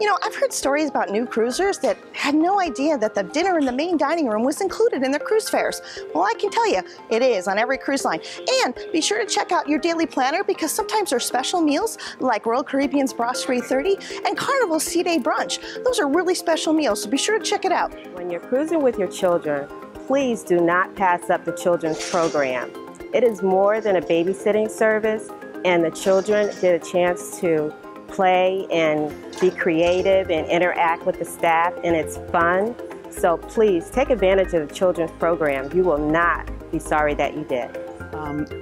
You know, I've heard stories about new cruisers that had no idea that the dinner in the main dining room was included in their cruise fares. Well, I can tell you, it is on every cruise line. And be sure to check out your daily planner because sometimes there's special meals like Royal Caribbean's Brasserie 30 and Carnival's Sea Day Brunch. Those are really special meals, so be sure to check it out. When you're cruising with your children, please do not pass up the children's program. It is more than a babysitting service, and the children get a chance to play and be creative and interact with the staff, and it's fun. So please take advantage of the children's program. You will not be sorry that you did.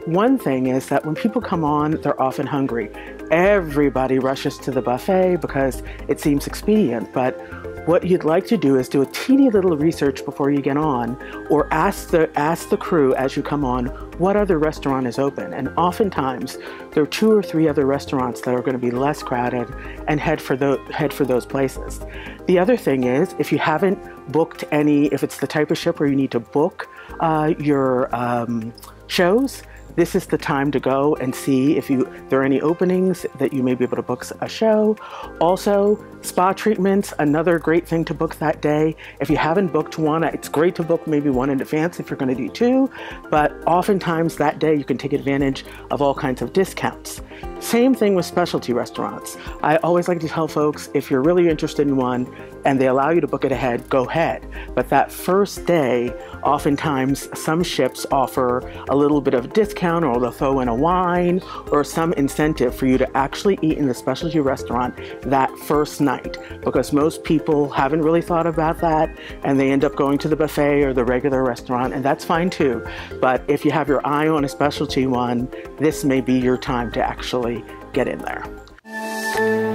One thing is that when people come on, they're often hungry. Everybody rushes to the buffet because it seems expedient, but what you'd like to do is do a teeny little research before you get on, or ask the crew as you come on what other restaurant is open. And oftentimes there are 2 or 3 other restaurants that are going to be less crowded, and head for those places. The other thing is, if you haven't booked any, if it's the type of ship where you need to book your shows, this is the time to go and see if there are any openings that you may be able to book a show. Also, spa treatments, another great thing to book that day. If you haven't booked one, it's great to book maybe one in advance if you're going to do 2, but oftentimes that day you can take advantage of all kinds of discounts. Same thing with specialty restaurants. I always like to tell folks, if you're really interested in one and they allow you to book it ahead, go ahead. But that first day, oftentimes some ships offer a little bit of discount, or they'll throw in a wine or some incentive for you to actually eat in the specialty restaurant that first night, because most people haven't really thought about that and they end up going to the buffet or the regular restaurant, and that's fine too. But if you have your eye on a specialty one, this may be your time to actually get in there.